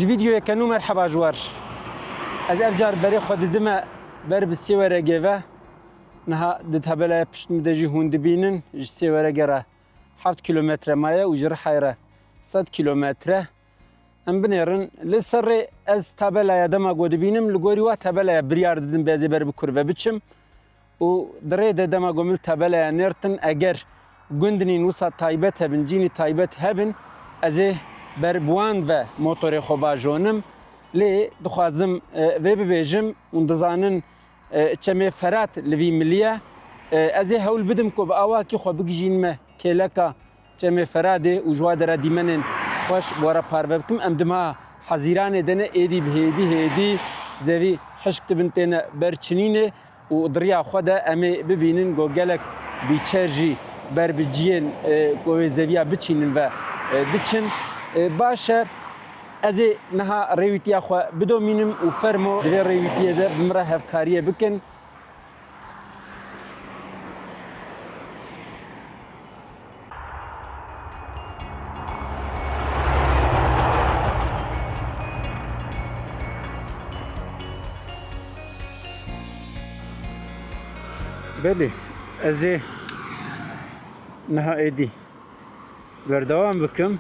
فيديو كانوا مرحبا جوار از افجار بري خود دما بر بسيوره جيفا نها دتهبلا پشت مدجي هوند بينن سيوره جرا 7 كيلومتر مايا وجر حيره 100 كيلومتر ام بنيرن لسر از تابلا دما گود بينم لگوري وا تابلا بريار ددن بازي بر بكوربه بچم و دري دما گومل تابلا نرتن اگر گوندني نوسا تايبت هبن جيني تايبت هبن از بربوان و موتور خوبا جونم لی دخوازم و ببیجم و دزانن چمه فرات لوی ملیه از هول بدم کو با آوا کی خو بگیجین ما کلکا چمه فراده و جواد را دیمنن خوش بورا پارو بکم ام دما حزیران دنه ایدی بهدی هدی زوی حشک بنتنا برچنینه و دریا خدا امی ببینن گو گلک بیچرجی بر بجین گو زویا بچینن و دچن باشه از نها ریویتی خو بدومینم و فرمو در ریویتی ده بمره هفکاریه بکن بله از نها ایدی بردوام بکم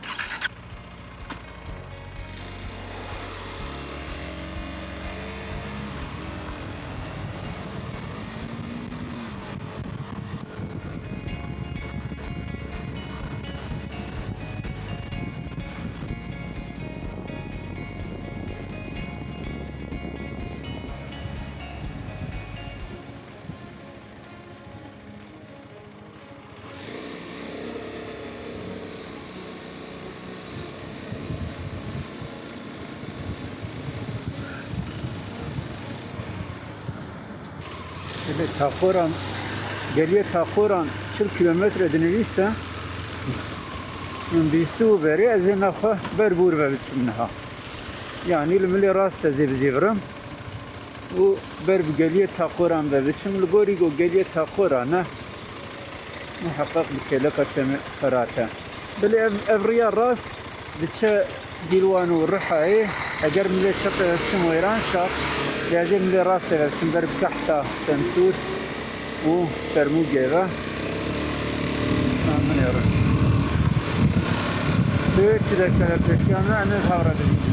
تاخوران گلیه تاخوران 40 کیلومتر دنویسته من بیستو بری از این نخواه بربور بچمنها یعنی لملی راست از بزیورم و بر گلیه تاخوران بچم لگوری گو گلیه تاخوران نه محقق بکلکا چم فراته بلی افریا راست بچه دیلوان و رحای اگر ملی چقه چم ویران شاق لازم لي راسي شنبر بتحت سنتور و سرمو جيبه من يرى بيتش ذاك الاشياء انا الهورة دي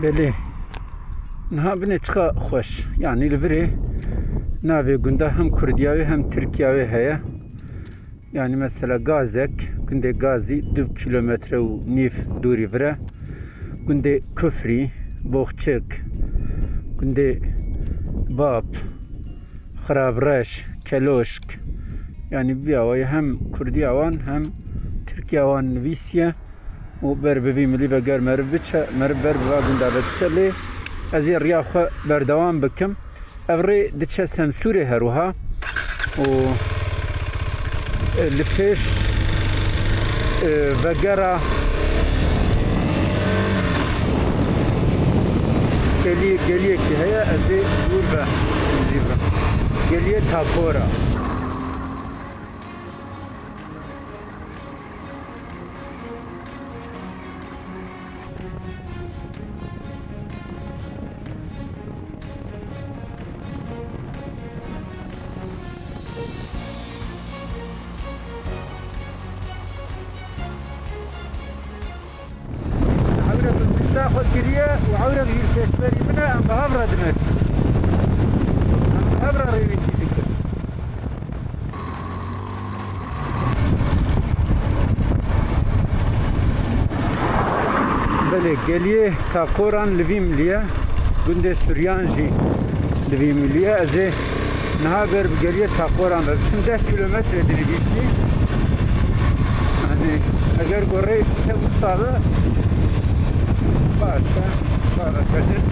بله نها بني تخا خوش يعني البري نافي قندا هم كردياوي هم تركياوي هيا يعني مثلا غازك قندي غازي 2 كيلومتر و نيف دوري فرا قندي كفري بوخچك قندي باب خرابرش كلوشك يعني بياوي هم كردياوان هم تركياوان نويسيا و بر بوی ملی و گر مرب بچه مرب بر بوا گنده بچه لی از این ریا خو بردوام بکم اوری دچه سنسوری هروها و لپیش و گره گلیه که هیا از این دور به زیبرا گلیه تاکورا خود گریه و عوره بگیر کشوری منه ام به هفره دمت ام به هفره رویتی دکر بله گلیه تاکوران لوی ملیه گنده سوریان جی لوی ملیه از نها بر گلیه تاکوران ببشم 10 کیلومتر درویسی اگر گره تبو ساله باشه کار کردن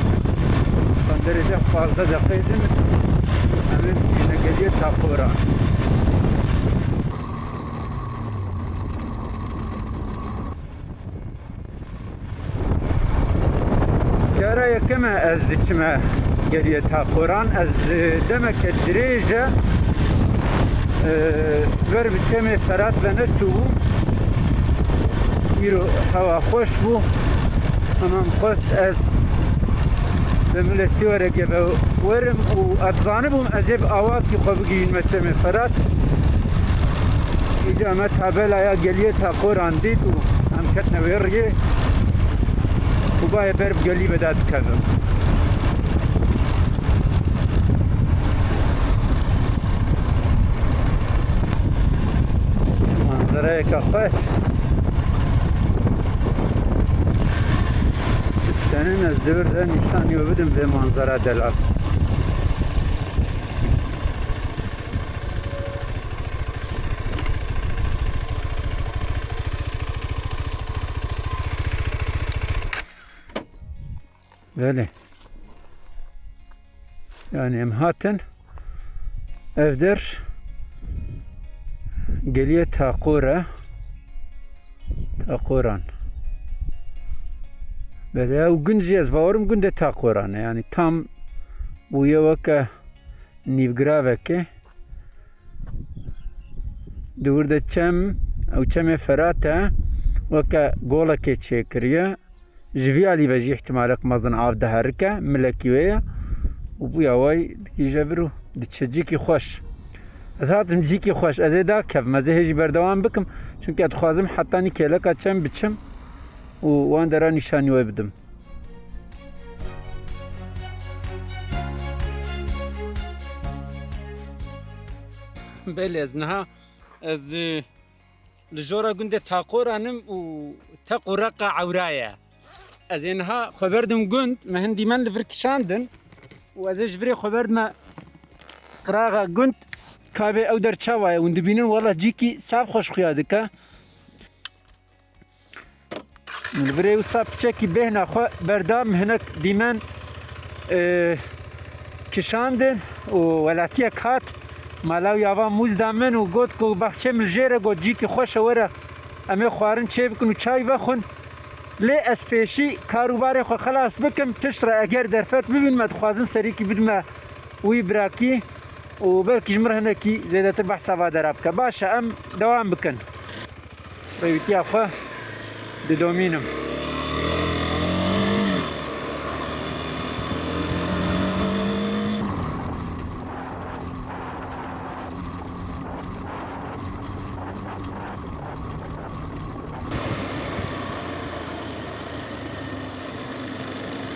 درجه fazla dakika edin أمين نقدية تاقوران جارا يكما أز ديشما قدية تاقوران أز دمك الدريجة ور بچمه فرات بنه چو میرو هوا خوش بو امام خواست از بملسی ورگه ورم و اتزانه بوم ازیب آواتی خواه بگیین مچمه فرات ایجا امت حبل آیا گلیه تا قرآن دید و هم کتنه ویرگه و بای برب گلی بداد کردم منظره که خوش استنین از دور ده نشانی و بدم به منظره دلال بله yani em hatin evdir geliye takoran böyle o gün ziyaz bağırım günde takoran yani tam bu yavaka nivgraveke durda çem او çeme ferata vaka gola ke çekriye جوی علی بجی احتمالک مزن آب دهرکه ملکیویه و بوی آوای دیجبرو دیچه کی خوش از هاتم جی کی خوش از ایدا کف مزه هجی بردوام بکم چون که ادخوازم حتی نی کلک چم بچم و وان درا نشانی وی بدم بله از نها از لجورا گنده تاقورانم و تاقورق عورایه از اینها خبردم گند ما هندی من لفرکشاندن و از جبری خبرد ما قراغا گند کابه او در چاوای و دبینن والله جیکی صاف خوش خیاده که من بری و صاف چکی بهنا خو بردام هنک دیمن کشاندن و ولاتیه کات مالاو یاوا موز دامن و گوت کو بخشه ملجره گوت جیکی خوش وره امی خوارن چه بکن و چای بخون لی اسپیشی کاروبار خو خلاص بکم پشت را اگر درفت ببین ما دخوازم سری کی بدم وی براکی و بلکه جمره هنکی زیاده تر بحث آوا دراب که باشه ام دوام بکن رویتی آخوا ددومینم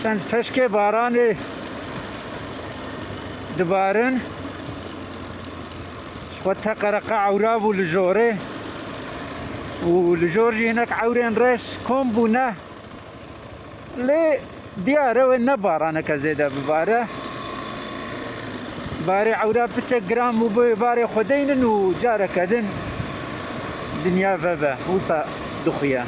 چند فشک باران دبارن شوتها قرقة عوراب ولجوره ولجورجي هناك عورين رش كوم بونا لي دياره وين بارانه كزيده بباره باري عوراب بتشك جرام وباري خدين وجاره كدن دنيا فبا وصا دخيا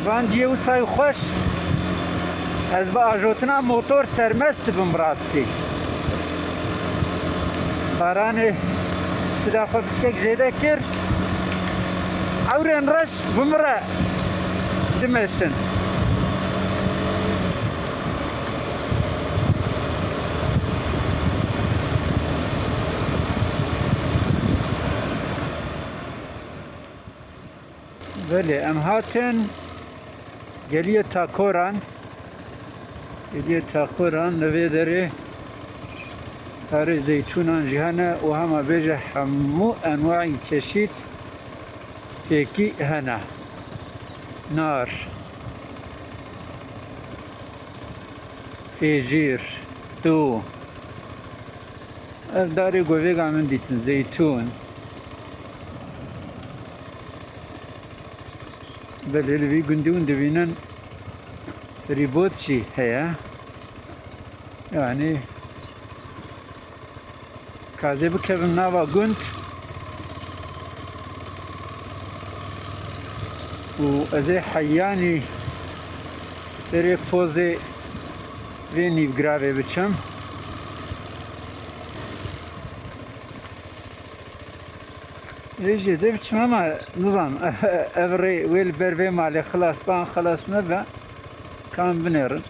دبان جیو سای خوش از با آجوتنا موتور سرمست بم راستی باران صدا خو بچک زیده کرد عورین رش بمره دمشن بله ام هاتن گلیه تاقوران نوی داره هر زیتونان جهانه و همه بیجه همو انواعی چشید فیکی هنه نار پیجیر دو داری گویگا من دیتن زیتون بله لوی گندون دبینن ريبوتشي هي يعني كازي بكبن نافا قنت و ازي حياني سری پوزی وی نیوگراوی بچم ایجی ده بچم اما نظام اوری ویل بروی مالی خلاص بان خلاص نبا کام بنیرن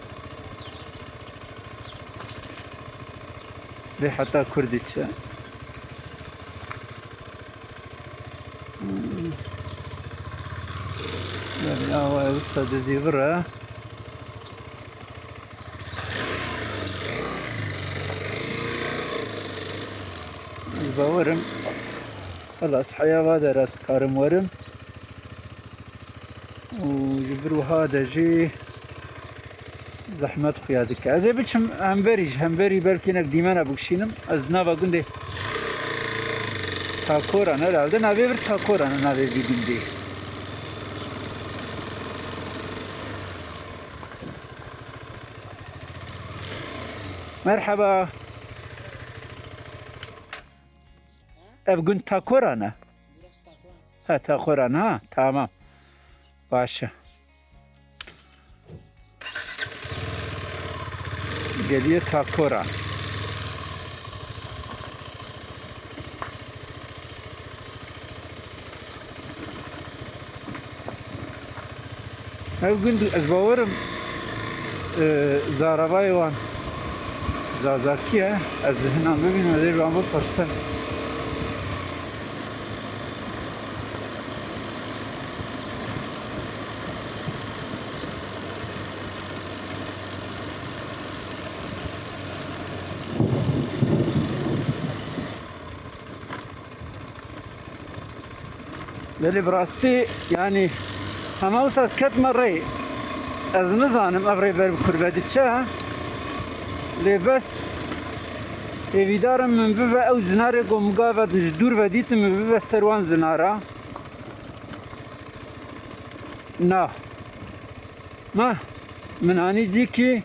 به حتی کردی چه يعني هو وصل دزيفرة الباورم خلاص حياة هذا راس كارم ورم وجبرو هذا جي زحمة خيادك أزي بتشم همبري بلكي ديمانا بكشينم از نافا قندي تاكورا نلا ده نافي بر تاكورا نافي بيدندي مرحبا افقن تاكورانا ها تاكورانا ها تمام باشا قليه تاكورا افقن ازباورم زارباي وان زازاکیه از ذهنم ببینم از این رو بپرسم بلی براستی یعنی همه اوس از کت مره از نزانم افری بر بکربدی چه لباس ایویدارم من ببه او زناره گمگا و دجدور و دیتم من ببه سروان زناره نه ما من آنی جی که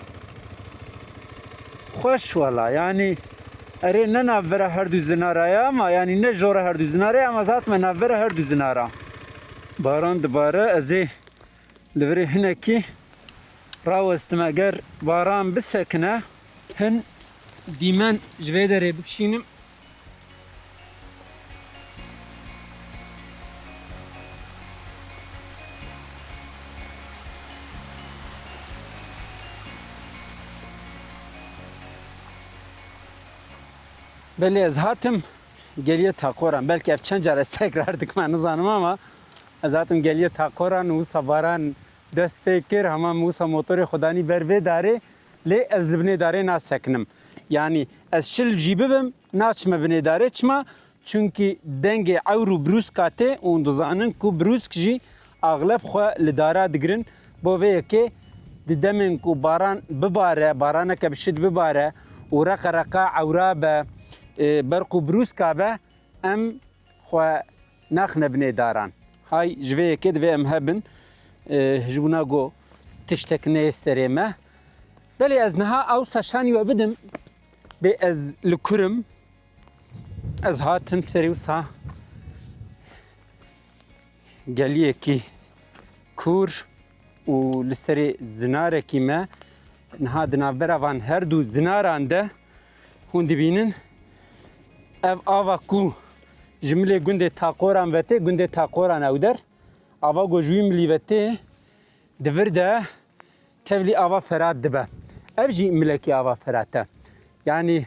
خوش والا یعنی اره نه نوره هر دو زناره یا ما یعنی نه جوره هر دو زناره اما ذات من نوره هر دو زناره باران دباره ازی لبری هنکی راوستم اگر باران بسکنه هن دیمن جوه داره بکشینم بله از هاتم گلیه تاقوران بلکه اف چند جاره تکرار دکم نزانم اما از هاتم گلیه تاقوران و سواران دست فکر همه موسا موتور خدانی بروه داره لی از لبنه داره ناسکنم یعنی از شل جیبه بم ناچمه بنه داره چما چونکی دنگ عورو بروس کاته اون دوزانن کو بروس کجی اغلب خواه لداره دگرن بوه که دمن کو باران بباره بارانه که بشد بباره و رقا رقا عورا به برقو بروس کابه ام خواه نخنه بنه داران های جوه که دوه ام هبن جبونا گو تشتکنه سریمه بلی از نها او ساشانی و بدم به از لکرم از هاتم سری و سا گلیه کی کور و لسری زناره کی ما نها دنابرا وان هر دو زناران ده هون دبینن اف آوا کو جمله گنده تاقوران وته گنده تاقوران او در آوا گوجوی ملی وته دور ده تبلی آوا فراد دبه افجی ملکی آوا فراته yani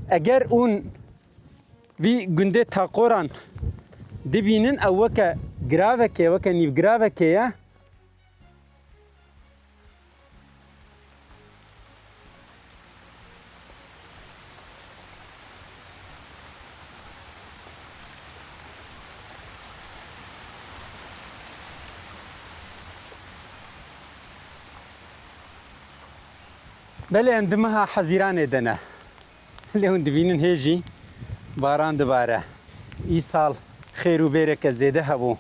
eğer un vi günde takoran dibinin avvaka graveke vaka niv graveke ya بله اندمها حزیران دنه لیون دبینن هیجی باران دباره ای سال خیر و برکت زیده هبو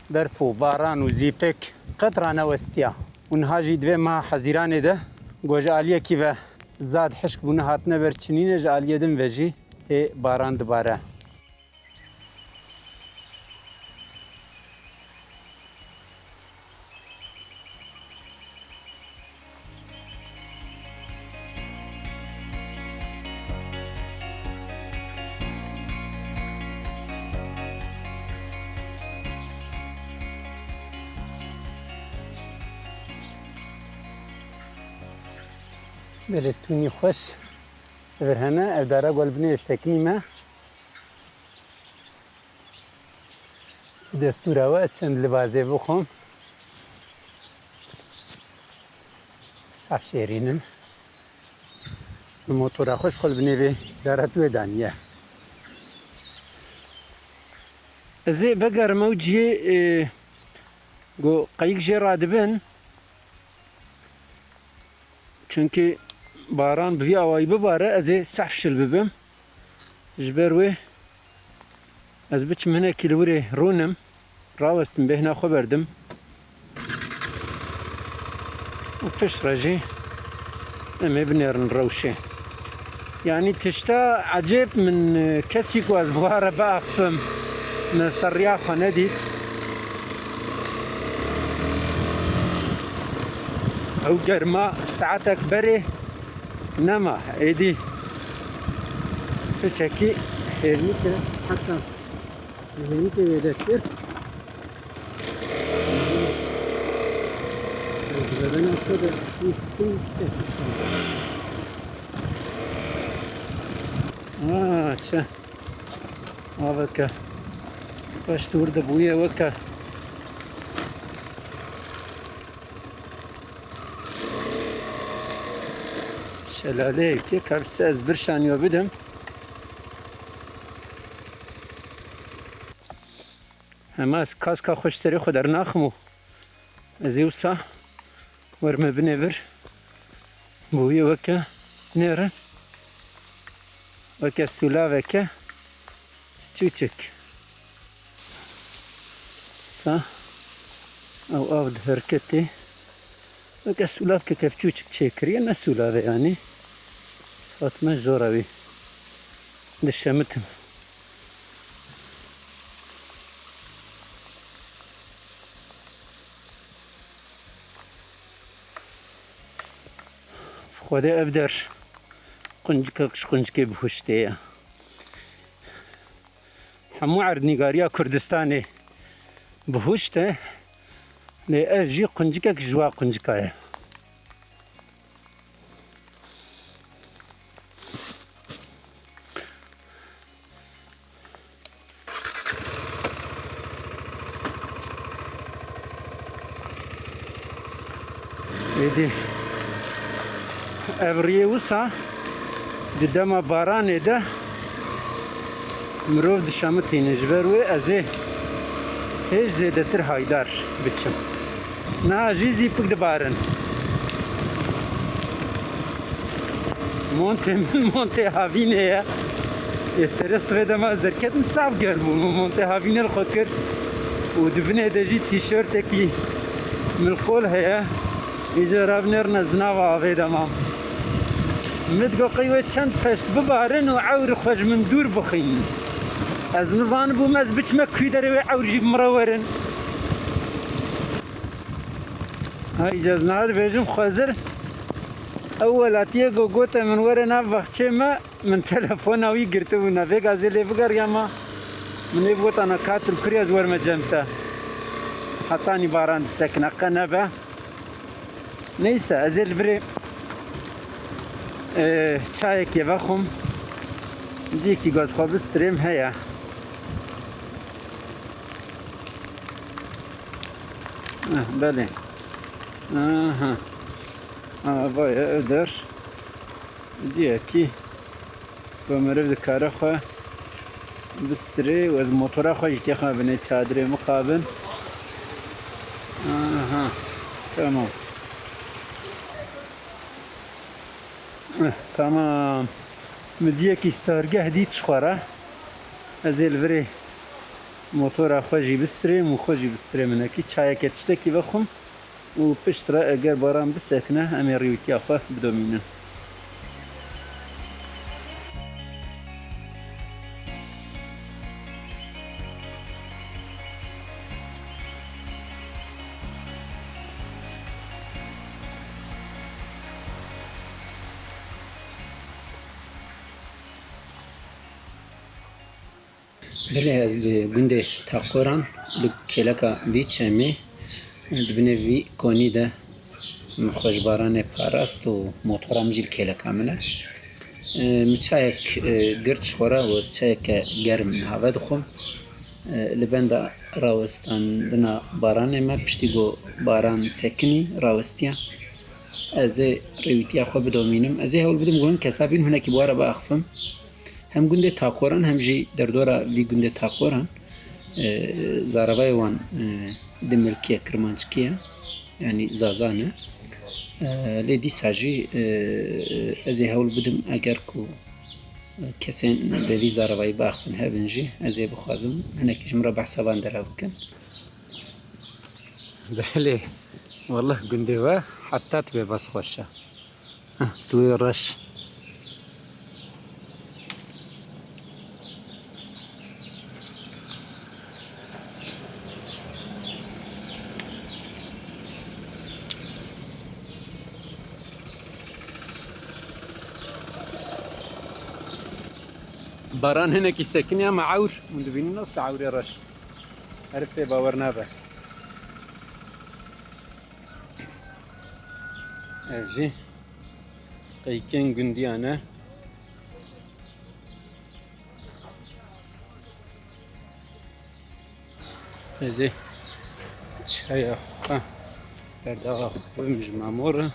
برف و باران و زیپک قطران وستیا اونها جی دوی ما حزیران ده گوج آلیه کی و زاد حشک بونه هاتنه برچنینه جا آلیه دم وجی باران دباره بلتوني خوش فرهنا اف دارا قلبني سكيمة دستورة وقتشن لبازي بخون صح شيرينن الموتورا خوش قلبني بي دارا توي دانية ازي بقر موجي قو قيق جي رادبن چونكي باران بوي اوائي بباره ازي سحفشل ببم جبروي از بچم هنا كيلوري رونم راوستم به هنا خبردم وبش رجي اما بنيرن روشي يعني تشتا عجيب من كسيكو از بواره باقفم من سرياخة نديت او جرما ساعتك بري نما ايدي فشكي هيرمي كده حتى هيرمي كده يدكتر بدنا كده تشا وكا باش تورد ابويا وكا شلالي كي كابسة برشان يوبدهم هماس كاسكا خوش تري خدر ناخمو ازيوسا ورمى بنبر بويا وكا نيرن وكا السولا وكا ستوتشك صح او دهركتي وكا السولا كابتشوتشك تشيكري انا السولا يعني فاطمة زوراوي دشمتهم خدا افدر قنجكي بهشتيا همو عرض نگاريا كردستاني بهشته لأجي قنجكك جوا قنجكايا ايدي ابريه وسا دما باران ده مروف دشامتي نجبروي ازي هيج زيدتر هايدار بچم نا جيزي بك دبارن مونتي هافينيا يسرس غدا ما زركت مصاب قربو مونتي هافينيا الخكر ودبني دجي تيشيرتكي من القول هيا يجي رابنر نزنا وعافيدا ما مدقو قيوة چند پشت ببارن و عور خوش من دور بخين از نزان بوم از بچمه کوی داره و عور جیب مرورن های جزنهاد بیجم خوزر اولاتیه گوگوتا من ورنا وقتچه ما من تلفون اوی گرته و نوی گازی لی بگر یا ما من ای بوتا نکاتر کری از ورم جمتا حتی نی باران سکن اقا نبا نیسا ازیل بری چایک یه بخوم دیکی گاز خواب استریم هیا بله باید ادر دیکی با مرف دکاره خواه بستری و از موتوره خواه جتی خواه بینه چادره مقابل تمام تمام مديك يسترجع هديت شخورة ازيل بري موتور خوجي بستريم وخوجي بستريم من اكيد شايك تشتكي بخم وبشترى اجر باران بسكنه امي ريوتي اخوه بدومينه بله از گنده تاقوران بکلکا بیچمی دبنه وی کنی ده خوش بارانه پاراست و موتورم جیل کلا کامله مچایک گرد شخورا و چایک گرم هوا دخم لبنده راوستان دنا بارانه ما پشتی گو باران سکنی راوستیا از رویتیا خو بدومینم از هول بدم گون کسابین هنا کی بواره با اخفم هم گنده تاقوران هم جی در دورا وی گنده تاقوران زاربای وان دملکیه کرمانچکیه yani zazane ledi saji ez ê hewl bidim eger ku kesên devî zaravayî baxin hebin jî ez ê bixwazim hinekî ji min re behsevan dere bikin. Belê wallah gundê we heta tibê bes xweş e. Tu yê reş. باران هناكي ساكنة مع عور مندبين نفس عور يا رش عرفت باورنا به اجي قيكين قندي انا ازي شاي اخا برد اخا بمجمع مورة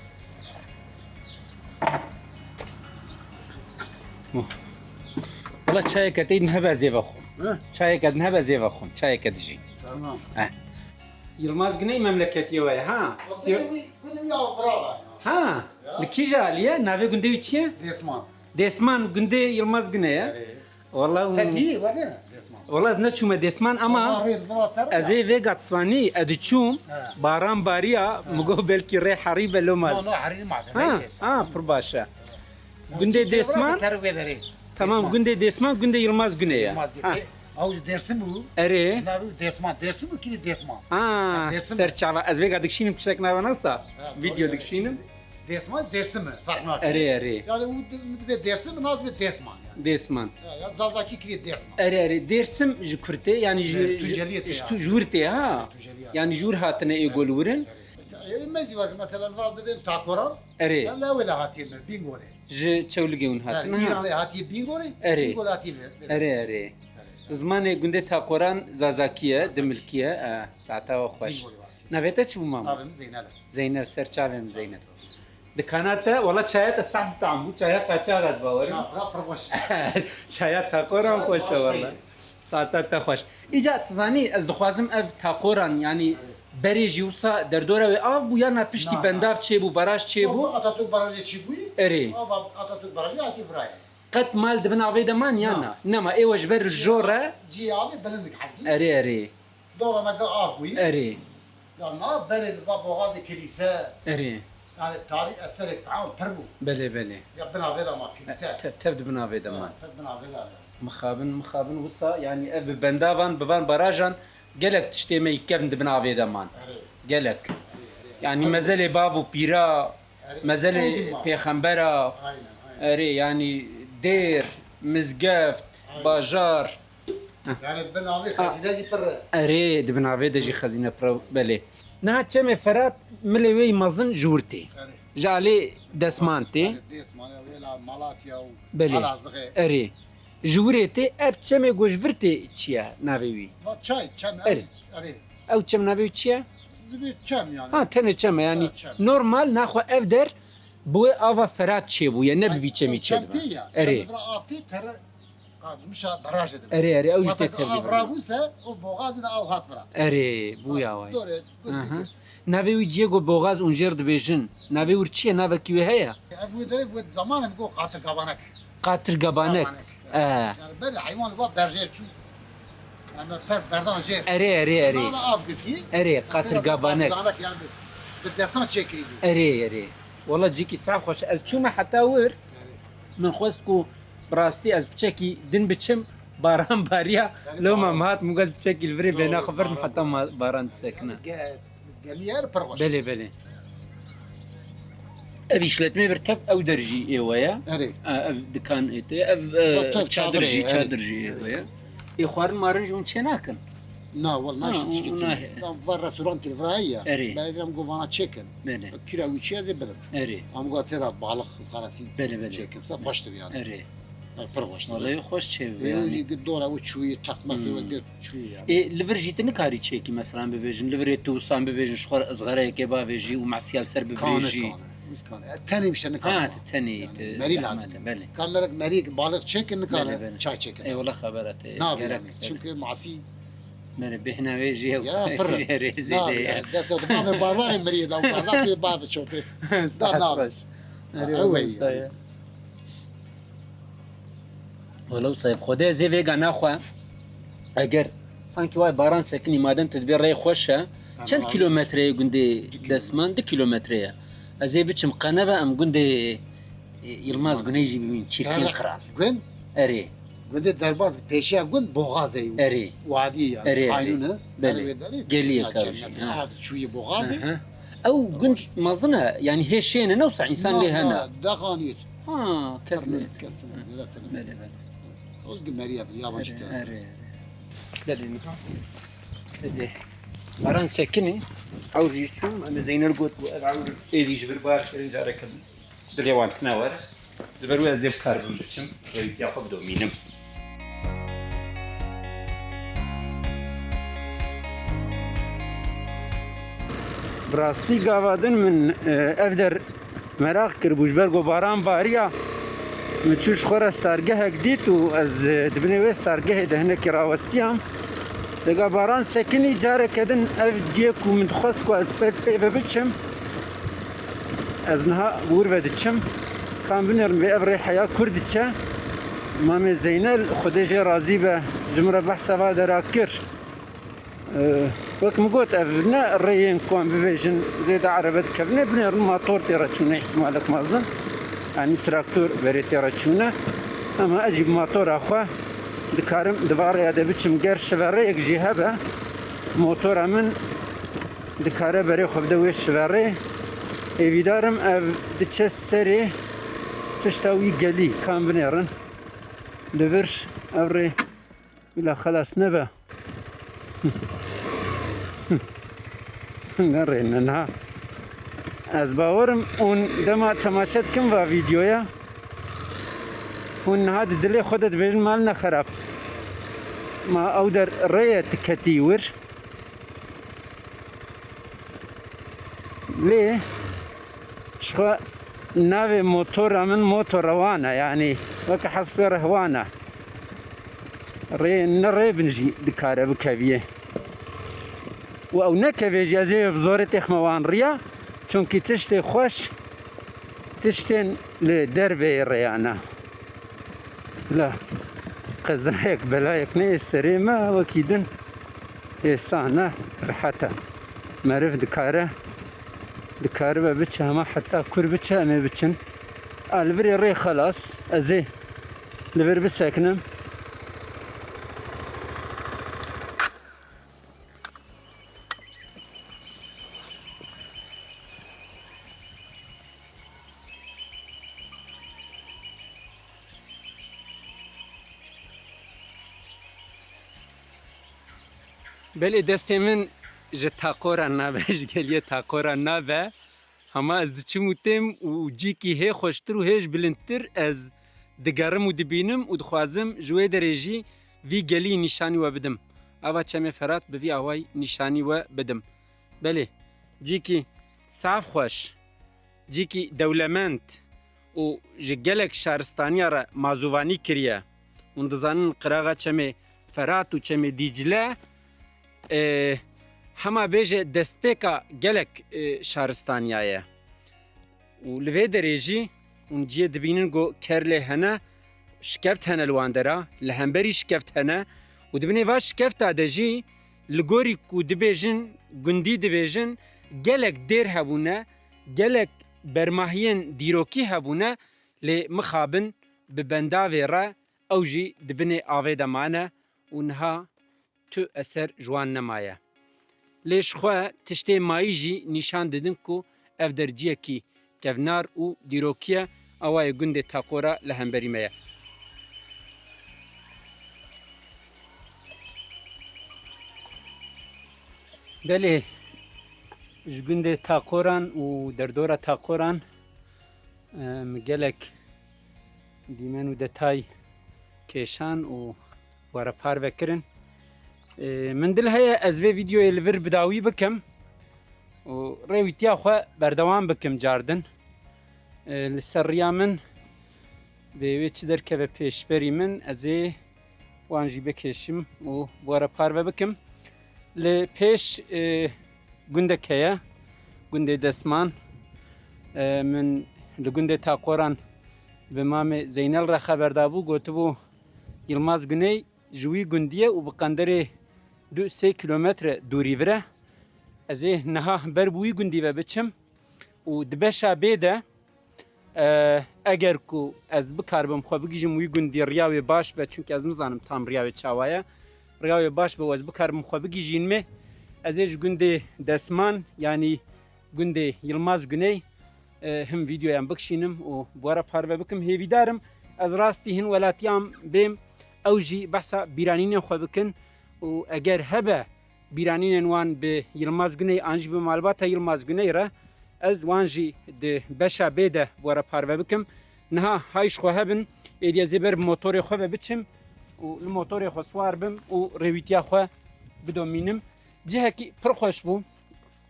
والله çay katı nehbe zevakhum. Çay katı nehbe zevakhum. Çay katı ji. Tamam. Yılmaz Güney memleketi var ha. Gudem ya Frada. Ha. Likija aliye nave günde içiye? Desman. Desman günde Yılmaz Güney ya. Vallahi Tedi var ne? Desman. vallahi ne çume Desman ama az eve gatsani adichum baran bariya mugo belki re haribe lomaz. No harin mazene. Ha purbaşa. Günde Desman. Tamam günde Desman günde Yılmaz Güney ya. Yılmaz Güney. Avuç dersim bu. Ere. Navi Desman. Dersim bu ki Desman. Ha. Serçava az vega dikşinim çiçek nava nasıl? Video dikşinim. Desman dersim mi? Farklı. Ere. Yani bu bir dersim mi? Navi bir Desman yani. Desman. Yani Zazaki ki Desman. Ere. Dersim jkurte yani jurte ha. Yani jur hatine egolurun. Mezi var mesela vardı benim takoran. Ere. Ben de öyle hatiyim bingore. Ji çevlgeun hatine. Yani İranlı hatiye bingore. Bingore hatiye. Ere. Zmanê gundê taqoran zazakiye dimilkiye saata we xweş navête çi bû mama Abim Zeynep. Zeynep serçavêm Zeynep dikana te wala çaya te sahm tam bû çaya qaçar ez bawerim Şafra probaş. çaya taqoran xweş e wala saata te xweş îca tizanî ez dixwazim ev taqoran yani berê jî wisa derdora wê av bû yana piştî bendav çêbû baraj çêbû Atatürk barajı çibuyi. Erê Atatürk barajı hatiye vraya. qet mal dibin avê de man yana nema êwe ji ber jor e Cihabi bilindik hakkı. erê Doğru mega av buyi. erê Yani ne beri boğazı kilise. erê Yani tarih eseri taun perbu. belê belê Ya bina veda ma kilise. tev dibin avê de man Bina veda. mixabin wisa yani ev bi bendavan bivan barajan gelek tiştê me yekevin dibin avê de man gelek yani mezelê bav û pîra mezelê pêxembera Aynen. erê yani dêr mizgeft bajar Yani bina veda hazinezi per. erê dibin avê de jî xezîne pir belê niha çemê ferat milê wê mezin ji wir tê ji alê desman tê Desman vela Malatya. belê erê ji wirê tê ev çemê ku ji vir tê çi ye navê wî Çay. Çam. Eri. ew çem navê wî çi ye Bir çam yani. ha tenê çem e yani çem. normal naxwe ev der bu ava ferat çêbû ye ne bivî çemî Çemti çê ya. erê Afti tere. Kazmışa baraj edim. erê erê ew jî tê Hatta tevlî Avrabuse o boğazı da av hat vara. erê bû ya way Doğru. navê wî Diego Boğaz û jêr dibêjin navê wir çi ye navekî wê heye Bu da bu zamanım bu katır kabanak. qatir gabanek Yani böyle hayvan var berjer çu. Yani pes berdan jer. erê erê erê Bana av girti. erê qatir gabanek Yani bir destan çekiri. erê erê wala cîkî sav xweş ez çûme heta wir min xwest ku birastî ez biçekî din biçim baran bariya loma hat mugaz biçekî li virê bêna xebirim heta baran disekine Gemiyer pervaş. belê belê ev îşletmê bir tep ew derjî êwe ye Eri. ev dikan ête ev çadir jî êwe ye ê xwarin marin ji hûn çê nakin نا والله آه، ناشط تشكي وناه. دام فار رستوران كالفراهية أري. بعدين قوفانا تشيكن بله كيلا ويتشي زي بدم أري ام قلت هذا بالغ خلاصي بله تشيكن صح باشتر يعني أري برغوش والله خوش شيء يعني يعني الدورة وشوية تقمت وقت شوية يعني إيه ليفرجيت نكاري تشيكي مثلا ببيجن ليفريتو سام ببيجن شخور صغيرة كبا بيجي ومع سياسة ببيجي كان الثاني مش نكان تتني مري لازم بله كان مرق مريق بالغ تشيكن بله نكان شاي اي تشيكن والله خبرت نابي يعني شو معصي من بهنا ويجي يا بر ريزي نابي يعني ده سو باب باردار مريض او باردار باب شوفي ده نابي اوي ولو صايب خدای زی ویگا نخوا اگر sanki vay baran sekini madem tedbir rey xoşa çend kilometreye günde desman 2 kilometreye az ê biçim qeneve em günde Yılmaz Güneyci bimin çirkin kral Gün erê günde derbaz peşiya gün boğazı erê وادي يعني أري. قانونه بله. قليه كاوشي. شويه بوغازي او gün mazına yani heşene newsa insan li hena ده غانيت ha keslet كسر bele bele قلت مريض يا وجهت erê delini eze baran sekini عاوز شو انا زين القوت عاوز ايدي جبر باش رجالك دريوان تناور زبروا زيب كاربون بچم ياخذ دومينم براستی گاوادن من افدر مراق کر بوجبرگ و باران باریا مچوش خور استارگه دیت و از دبنی و استارگه دهنه کی راوستیام دگا باران سکنی جاره کدن اف جیک و من خواست کو از پی بچم از نها بور بدچم کام بنرم به ابری حیا کرد چه مام زینل خودش راضی به جمره بحث و دراکر وقت مقول أبنا الريين كون بفيجن زيد عربت كبنا بنا الماطور تيراتشونا احتمالك مازن يعني تراكتور بري تيراتشونا أما أجيب ماطور أخوة دكارم دبار يا دبتشم غير شباري يجي هبا موتور من دكارة بري خب دوي شباري ايفيدارم أب دتشس سري تشتاوي قلي كان بنيرن لفر أبري ولا خلاص نبا نرين نها از باورم اون دما تماشات کم و ویدیویا اون نها دلی خودت بیشن مال نخراب ما او در ریت کتیور لی شخوا ناوی موتور من موتور روانه يعني وك حسب رهوانه ري بنجي دكاره بكافيه و او نکوی جازه بزرگ تخموان ریا چون که تشت خوش تشتن لدربه ریانا لا قزایک بلایک نیستری ما وکیدن ایسانه رحتا معرف دکاره بچه ما حتی کور بچه امی بچن البری ری خلاص ازی لبر بسکنم بله دسته من جه تاقورا نابه جگلیه تاقورا نابه همه از دچموتم و جی کی هی خوشتر و هیج بلندتر از دگرم و دبینم و دخوازم جوی درجی وی گلی نشانی و بدم اوا چمه فرات به وی اوای نشانی و بدم بله جی کی صاف خوش جی کی دولمند و جگلک شهرستانی را مازوانی کریه و دزانن قراغا چمه فرات و چمه دیجله هما بیجه دستپیکا گلک شهرستانیایه و لوی دریجی اون جیه دبینن گو کرله هنه شکفت هنه لواندرا لهمبری شکفت هنه و دبینه واش شکفت آدجی لگوری کو دبیجن گندی دبیجن گلک دیر هبونه گلک برماهین دیروکی هبونه لی مخابن ببنداوی را او جی دبینه آوی دمانه و نها تو اثر جوان نمایه لیش خواه تشتی مایی جی نشان دادن کو اف درجیه کی کفنار و دیروکیه اوای گند تاقورا لهمبری مایه بله جگنده تاقوران و دردورا تاقوران مگلک دیمن و دتای کشان و وارا پار بکرن من دل هيا از في فيديو الفر بداوي بكم و رويتيا خو بردوام بكم جاردن لسريا من بويتش دركب پیشبری من ازي وانجي بكشم و وارا پار بكم لپیش گندکیا گنده دسمان من لگنده تاقوران به مام زینل را خبردابو گوتبو یلماز گنی جوی گندیه و بقندره 2-3 کیلومتر دوری وره از نها بر بوی گندی و بچم و دبشا بیده اگر کو از بکاربم خو بگیجم وی گندی ریاوی باش به چونکه از نزانم تام ریاوی چاوایه ریاوی باش به از بکاربم خو بگیجین می ازش گنده دسمان یعنی گنده یلماز گنی هم ویدیو ام بکشینم و بوارا پارو بکم هیوی دارم از راستی هن ولاتیام بیم اوجی بحثا بیرانین خو بکن و اگر هبه بیرانین وان به یلماز گنی انج به معلومات یلماز گنی را از وانجی ده بشا بیده بوارا پارو بکم نها هایش خو هبن ایدیا زبر موتور خو بچم و الموتور خو سوار بم و رویتیا خو بدومینم جهکی پر خوش بو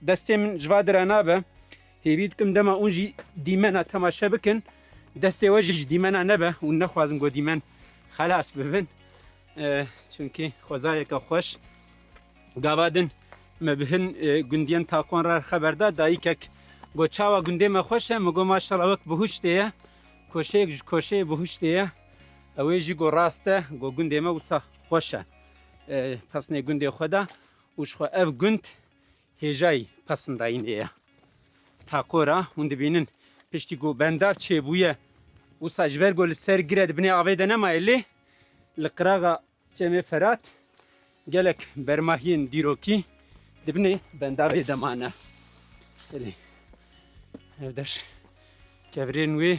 دسته من جواد رانابه هیوید کم دما اونجی دیمنا تماشا بکن دسته وجه دیمنا نبه و نخوازم گو دیمن خلاص ببن چونکی خوزای که خوش گاوادن مبهن گندیان تاقون را خبرده دایی که گو چاوا گنده ما خوشه مگو ماشالله وک بهوشته کوشه بهوشته اویجی گو راسته گو گنده ما وسا خوشه پس نه گنده خدا وش خو اف گند هجای پسنداینه تاقورا هند بینن پشتی گو بندار چه بویه و ساجبر گل سر گرد بنی آویده نمایلی لقراغا چمه فرات گلک برماهین دیروکی دبنی بنداوی دمانه الی هفدر کبرین وی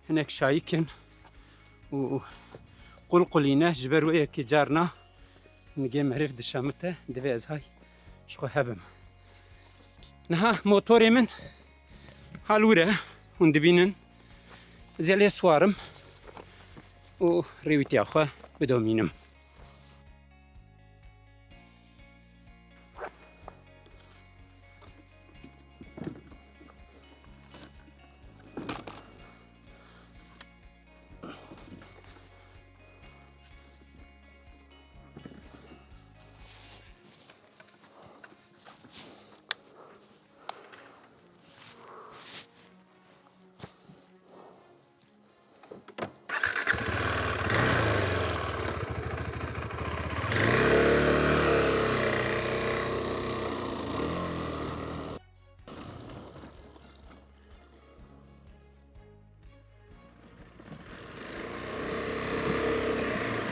هنک شایکن و قلقلینه جبر وی کی جارنا نجي معرف دشامته دفي ازهاي شخو هبم نها موتوري من هالورة وندبينن زيالي سوارم و ريوتي اخو بدومينم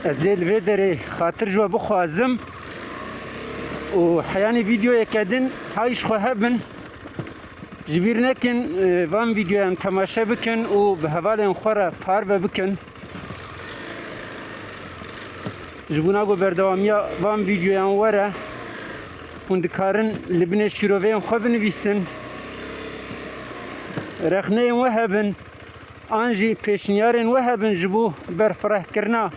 ازيل فيدري خاطر جوا بخوازم وحياني فيديو يكادن هايش خو هبن جبير نكن فان فيديو ان تماشا بكن وبهوالين خورا پار بكن جبونا گو بردوامیا وان فيديو ان ورا هندكارن لبنه شروفين خو بنويسن رخنه وهبن انجي پیشنیارن وهبن جبو برفرح کرنا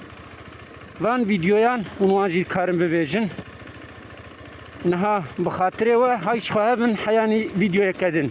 وان ویدیویان اونوانجی کارم ببیجن نها بخاطره و هایش خواهبن حیانی ویدیو کدن